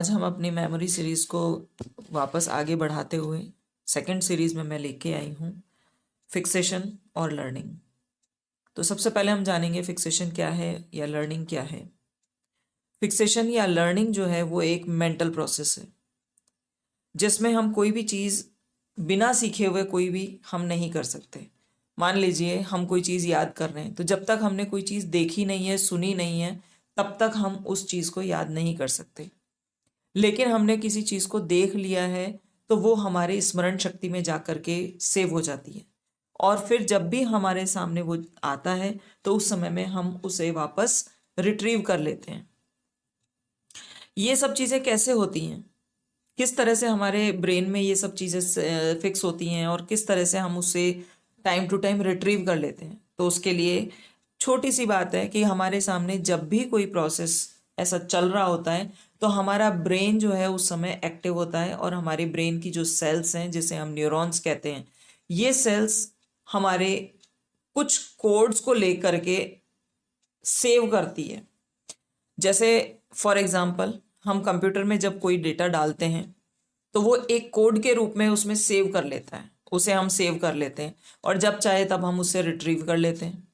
आज हम अपनी मेमोरी सीरीज़ को वापस आगे बढ़ाते हुए सेकंड सीरीज़ में मैं लेके आई हूँ फिक्सेशन और लर्निंग। तो सबसे पहले हम जानेंगे फिक्सेशन क्या है या लर्निंग क्या है। फिक्सेशन या लर्निंग जो है वो एक मेंटल प्रोसेस है जिसमें हम कोई भी चीज़ बिना सीखे हुए कोई भी हम नहीं कर सकते। मान लीजिए हम कोई चीज़ याद कर रहे हैं, तो जब तक हमने कोई चीज़ देखी नहीं है, सुनी नहीं है, तब तक हम उस चीज़ को याद नहीं कर सकते। लेकिन हमने किसी चीज़ को देख लिया है तो वो हमारे स्मरण शक्ति में जा कर के सेव हो जाती है, और फिर जब भी हमारे सामने वो आता है तो उस समय में हम उसे वापस रिट्रीव कर लेते हैं। ये सब चीज़ें कैसे होती हैं, किस तरह से हमारे ब्रेन में ये सब चीज़ें फिक्स होती हैं और किस तरह से हम उसे टाइम टू टाइम रिट्रीव कर लेते हैं। तो उसके लिए छोटी सी बात है कि हमारे सामने जब भी कोई प्रोसेस ऐसा चल रहा होता है तो हमारा ब्रेन जो है उस समय एक्टिव होता है, और हमारे ब्रेन की जो सेल्स हैं जिसे हम न्यूरॉन्स कहते हैं, ये सेल्स हमारे कुछ कोड्स को लेकर के सेव करती है। जैसे फॉर एग्जांपल हम कंप्यूटर में जब कोई डेटा डालते हैं तो वो एक कोड के रूप में उसमें सेव कर लेता है, उसे हम सेव कर लेते हैं, और जब चाहे तब हम उसे रिट्रीव कर लेते हैं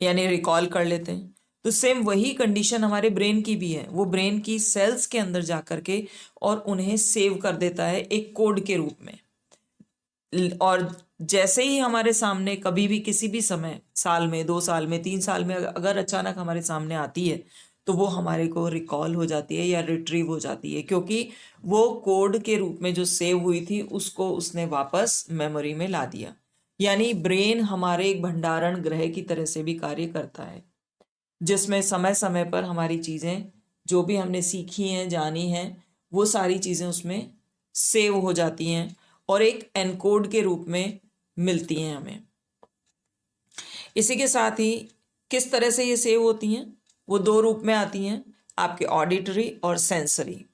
यानी रिकॉल कर लेते हैं। तो सेम वही कंडीशन हमारे ब्रेन की भी है, वो ब्रेन की सेल्स के अंदर जा कर के और उन्हें सेव कर देता है एक कोड के रूप में। और जैसे ही हमारे सामने कभी भी किसी भी समय, साल में, 2 साल में, 3 साल में अगर अचानक हमारे सामने आती है तो वो हमारे को रिकॉल हो जाती है या रिट्रीव हो जाती है, क्योंकि वो कोड के रूप में जो सेव हुई थी उसको उसने वापस मेमोरी में ला दिया। यानी ब्रेन हमारे एक भंडारण गृह की तरह से भी कार्य करता है, जिसमें समय समय पर हमारी चीज़ें जो भी हमने सीखी हैं, जानी हैं, वो सारी चीज़ें उसमें सेव हो जाती हैं और एक एनकोड के रूप में मिलती हैं हमें। इसी के साथ ही किस तरह से ये सेव होती हैं, वो 2 रूप में आती हैं, आपके ऑडिटरी और सेंसरी।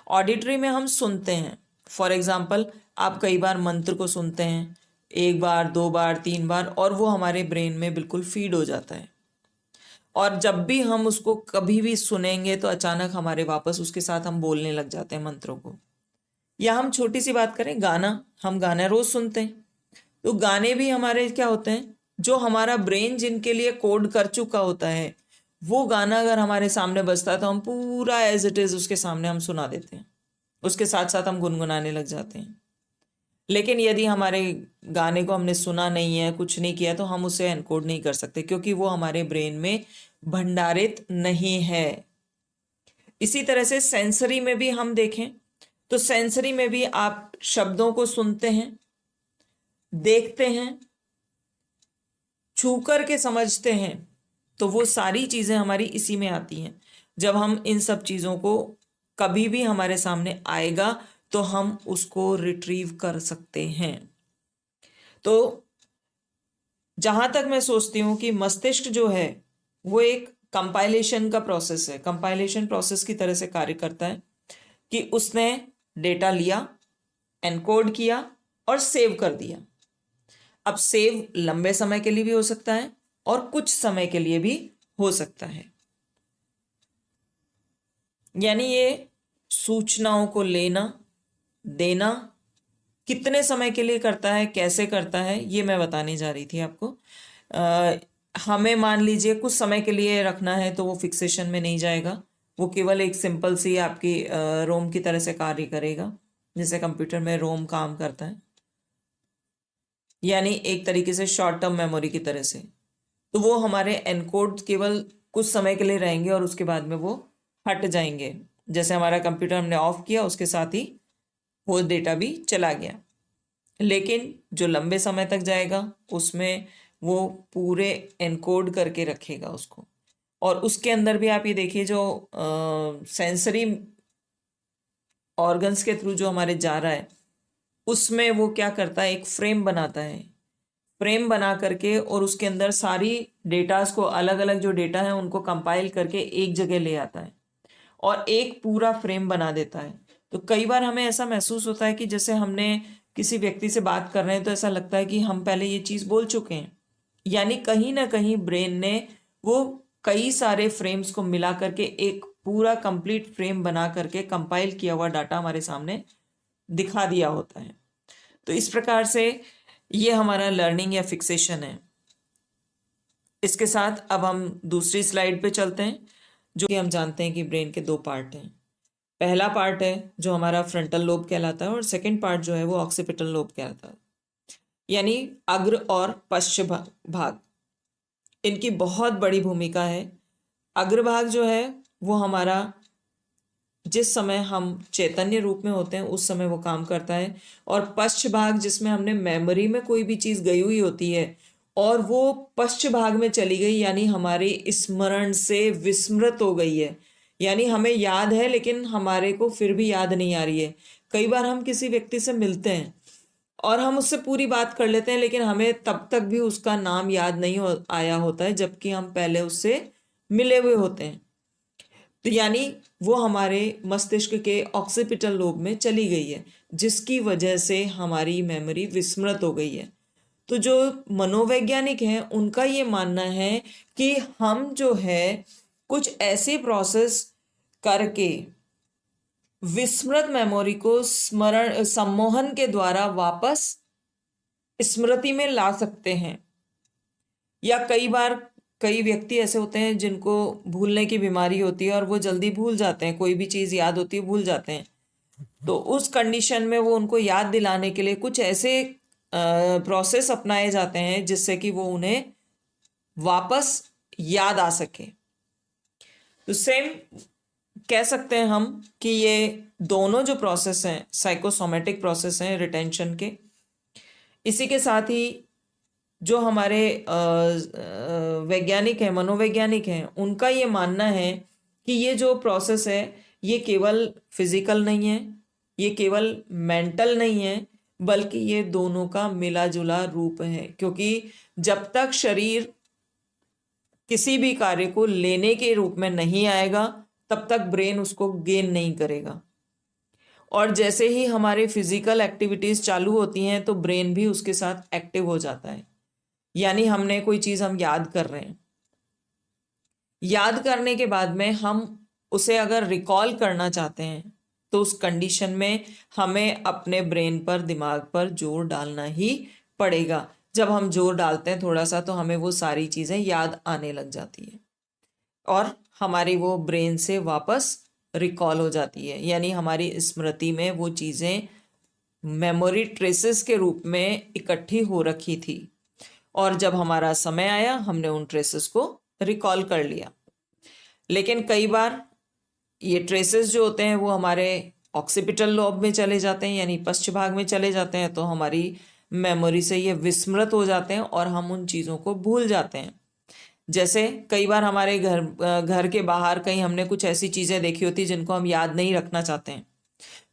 ऑडिटरी में हम सुनते हैं, फॉर एग्जाम्पल आप कई बार मंत्र को सुनते हैं, 1 बार, 2 बार, 3 बार, और वो हमारे ब्रेन में बिल्कुल फीड हो जाता है। और जब भी हम उसको कभी भी सुनेंगे तो अचानक हमारे वापस उसके साथ हम बोलने लग जाते हैं मंत्रों को। या हम छोटी सी बात करें, गाना, हम गाना रोज सुनते हैं, तो गाने भी हमारे क्या होते हैं, जो हमारा ब्रेन जिनके लिए कोड कर चुका होता है, वो गाना अगर हमारे सामने बजता है तो हम पूरा एज इट इज उसके सामने हम सुना देते हैं, उसके साथ साथ हम गुनगुनाने लग जाते हैं। लेकिन यदि हमारे गाने को हमने सुना नहीं है, कुछ नहीं किया, तो हम उसे एनकोड नहीं कर सकते, क्योंकि वो हमारे ब्रेन में भंडारित नहीं है। इसी तरह से सेंसरी में भी हम देखें तो सेंसरी में भी आप शब्दों को सुनते हैं, देखते हैं, छू कर के समझते हैं, तो वो सारी चीज़ें हमारी इसी में आती हैं। जब हम इन सब चीज़ों को कभी भी हमारे सामने आएगा तो हम उसको रिट्रीव कर सकते हैं। तो जहाँ तक मैं सोचती हूँ कि मस्तिष्क जो है वो एक कंपाइलेशन का प्रोसेस है, कंपाइलेशन प्रोसेस की तरह से कार्य करता है कि उसने डेटा लिया, एनकोड किया और सेव कर दिया। अब सेव लंबे समय के लिए भी हो सकता है और कुछ समय के लिए भी हो सकता है। यानी ये सूचनाओं को लेना देना कितने समय के लिए करता है, कैसे करता है, ये मैं बताने जा रही थी आपको। हमें मान लीजिए कुछ समय के लिए रखना है तो वो फिक्सेशन में नहीं जाएगा, वो केवल एक सिंपल सी आपकी रोम की तरह से कार्य करेगा, जैसे कंप्यूटर में रोम काम करता है, यानी एक तरीके से शॉर्ट टर्म मेमोरी की तरह से। तो वो हमारे एनकोड केवल कुछ समय के लिए रहेंगे और उसके बाद में वो हट जाएंगे। जैसे हमारा कंप्यूटर हमने ऑफ किया, उसके साथ ही वो डेटा भी चला गया। लेकिन जो लंबे समय तक जाएगा उसमें वो पूरे एनकोड करके रखेगा उसको। और उसके अंदर भी आप ये देखिए, जो सेंसरी ऑर्गन्स के थ्रू जो हमारे जा रहा है, उसमें वो क्या करता है, एक फ्रेम बनाता है, फ्रेम बना करके और उसके अंदर सारी डेटास को, अलग अलग जो डेटा है उनको कंपाइल करके एक जगह ले आता है और एक पूरा फ्रेम बना देता है। तो कई बार हमें ऐसा महसूस होता है कि जैसे हमने किसी व्यक्ति से बात कर रहे हैं तो ऐसा लगता है कि हम पहले ये चीज़ बोल चुके हैं, यानी कहीं ना कहीं ब्रेन ने वो कई सारे फ्रेम्स को मिला करके एक पूरा कंप्लीट फ्रेम बना करके कंपाइल किया हुआ डाटा हमारे सामने दिखा दिया होता है। तो इस प्रकार से ये हमारा लर्निंग या फिक्सेशन है। इसके साथ अब हम दूसरी स्लाइड पे चलते हैं, जो कि हम जानते हैं कि ब्रेन के दो पार्ट हैं। पहला पार्ट है जो हमारा फ्रंटल लोब कहलाता है और सेकंड पार्ट जो है वो ऑक्सीपिटल लोब कहलाता है, यानी अग्र और पश्च भाग। इनकी बहुत बड़ी भूमिका है। अग्रभाग जो है वो हमारा जिस समय हम चैतन्य रूप में होते हैं उस समय वो काम करता है, और पश्च भाग जिसमें हमने मेमोरी में कोई भी चीज़ गई हुई होती है और वो पश्च भाग में चली गई, यानी हमारे स्मरण से विस्मृत हो गई है, यानी हमें याद है लेकिन हमारे को फिर भी याद नहीं आ रही है। कई बार हम किसी व्यक्ति से मिलते हैं और हम उससे पूरी बात कर लेते हैं लेकिन हमें तब तक भी उसका नाम याद नहीं आया होता है, जबकि हम पहले उससे मिले हुए होते हैं। तो यानी वो हमारे मस्तिष्क के ऑक्सीपिटल लोब में चली गई है, जिसकी वजह से हमारी मेमोरी विस्मृत हो गई है। तो जो मनोवैज्ञानिक हैं उनका ये मानना है कि हम जो है कुछ ऐसे प्रोसेस करके विस्मृत मेमोरी को स्मरण सम्मोहन के द्वारा वापस स्मृति में ला सकते हैं। या कई बार कई व्यक्ति ऐसे होते हैं जिनको भूलने की बीमारी होती है और वो जल्दी भूल जाते हैं, कोई भी चीज़ याद होती है भूल जाते हैं। तो उस कंडीशन में वो उनको याद दिलाने के लिए कुछ ऐसे प्रोसेस अपनाए जाते हैं जिससे कि वो उन्हें वापस याद आ सके। तो सेम कह सकते हैं हम कि ये दोनों जो प्रोसेस हैं साइकोसोमेटिक प्रोसेस हैं रिटेंशन के। इसी के साथ ही जो हमारे वैज्ञानिक हैं, मनोवैज्ञानिक हैं, उनका ये मानना है कि ये जो प्रोसेस है ये केवल फिजिकल नहीं है, ये केवल मेंटल नहीं है, बल्कि ये दोनों का मिला जुला रूप है। क्योंकि जब तक शरीर किसी भी कार्य को लेने के रूप में नहीं आएगा तब तक ब्रेन उसको गेन नहीं करेगा, और जैसे ही हमारे फिजिकल एक्टिविटीज चालू होती हैं तो ब्रेन भी उसके साथ एक्टिव हो जाता है। यानी हमने कोई चीज हम याद कर रहे हैं, याद करने के बाद में हम उसे अगर रिकॉल करना चाहते हैं तो उस कंडीशन में हमें अपने ब्रेन पर, दिमाग पर जोर डालना ही पड़ेगा। जब हम जोर डालते हैं थोड़ा सा तो हमें वो सारी चीजें याद आने लग जाती है और हमारी वो ब्रेन से वापस रिकॉल हो जाती है, यानी हमारी स्मृति में वो चीजें मेमोरी ट्रेसेस के रूप में इकट्ठी हो रखी थी, और जब हमारा समय आया हमने उन ट्रेसेस को रिकॉल कर लिया। लेकिन कई बार ये ट्रेसेस जो होते हैं वो हमारे ऑक्सीपिटल लोब में चले जाते हैं, यानी पश्च भाग में चले जाते हैं, तो हमारी मेमोरी से ये विस्मृत हो जाते हैं और हम उन चीज़ों को भूल जाते हैं। जैसे कई बार हमारे घर के बाहर कहीं हमने कुछ ऐसी चीज़ें देखी होती जिनको हम याद नहीं रखना चाहते हैं,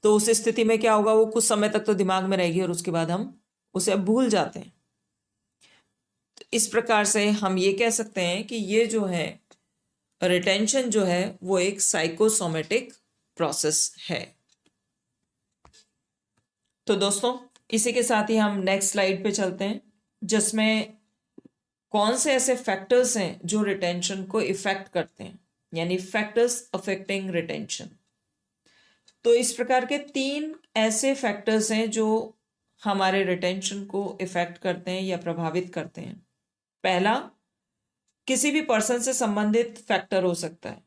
तो उस स्थिति में क्या होगा, वो कुछ समय तक तो दिमाग में रहेगी और उसके बाद हम उसे भूल जाते हैं। तो इस प्रकार से हम ये कह सकते हैं कि ये जो है रिटेंशन जो है वो एक साइकोसोमेटिक प्रोसेस है। तो दोस्तों इसी के साथ ही हम नेक्स्ट स्लाइड पे चलते हैं, जिसमें कौन से ऐसे फैक्टर्स हैं जो रिटेंशन को इफेक्ट करते हैं, यानी फैक्टर्स अफेक्टिंग रिटेंशन। तो इस प्रकार के 3 ऐसे फैक्टर्स हैं जो हमारे रिटेंशन को इफेक्ट करते हैं या प्रभावित करते हैं। पहला, किसी भी पर्सन से संबंधित फैक्टर हो सकता है।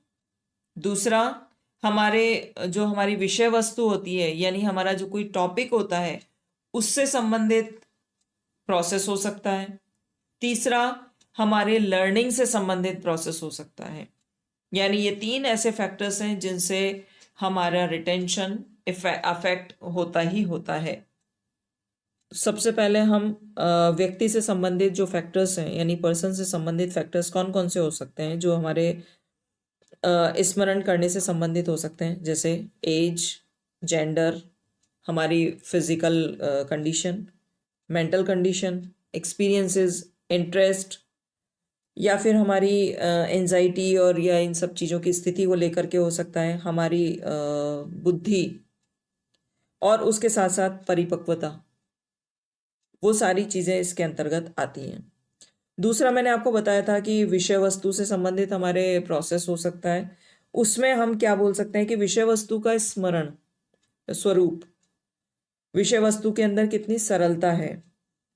दूसरा, हमारी विषय वस्तु होती है, यानी हमारा जो कोई टॉपिक होता है उससे संबंधित प्रोसेस हो सकता है। तीसरा, हमारे लर्निंग से संबंधित प्रोसेस हो सकता है। यानी ये 3 ऐसे फैक्टर्स हैं जिनसे हमारा रिटेंशन अफेक्ट होता ही होता है। सबसे पहले हम व्यक्ति से संबंधित जो फैक्टर्स हैं, यानी पर्सन से संबंधित फैक्टर्स कौन कौन से हो सकते हैं जो हमारे स्मरण करने से संबंधित हो सकते हैं, जैसे एज, जेंडर, हमारी physical condition, mental condition, experiences, interest, या फिर हमारी एंजाइटी और या इन सब चीज़ों की स्थिति को लेकर के हो सकता है, हमारी बुद्धि, और उसके साथ साथ परिपक्वता, वो सारी चीज़ें इसके अंतर्गत आती हैं। दूसरा, मैंने आपको बताया था कि विषय वस्तु से संबंधित हमारे प्रोसेस हो सकता है। उसमें हम क्या बोल सकते हैं कि विषय वस्तु का स्मरण स्वरूप, विषय वस्तु के अंदर कितनी सरलता है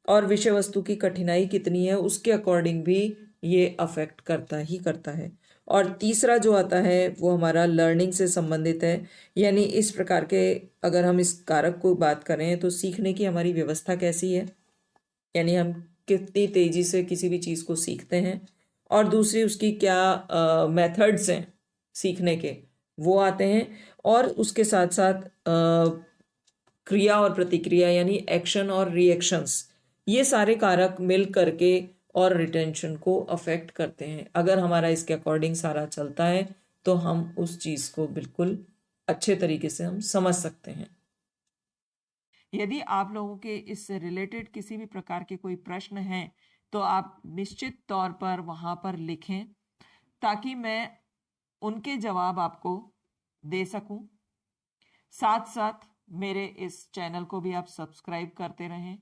और विषय वस्तु की कठिनाई कितनी है, उसके अकॉर्डिंग भी ये अफेक्ट करता ही करता है। और तीसरा जो आता है वो हमारा लर्निंग से संबंधित है, यानी इस प्रकार के अगर हम इस कारक को बात करें तो सीखने की हमारी व्यवस्था कैसी है, यानी हम कितनी तेजी से किसी भी चीज़ को सीखते हैं, और दूसरी उसकी क्या मेथड्स हैं सीखने के, वो आते हैं। और उसके साथ साथ क्रिया और प्रतिक्रिया यानी एक्शन और रिएक्शंस, ये सारे कारक मिल करके और रिटेंशन को अफेक्ट करते हैं। अगर हमारा इसके अकॉर्डिंग सारा चलता है तो हम उस चीज़ को बिल्कुल अच्छे तरीके से हम समझ सकते हैं। यदि आप लोगों के इससे रिलेटेड किसी भी प्रकार के कोई प्रश्न हैं तो आप निश्चित तौर पर वहाँ पर लिखें ताकि मैं उनके जवाब आपको दे सकूं। साथ साथ मेरे इस चैनल को भी आप सब्सक्राइब करते रहें।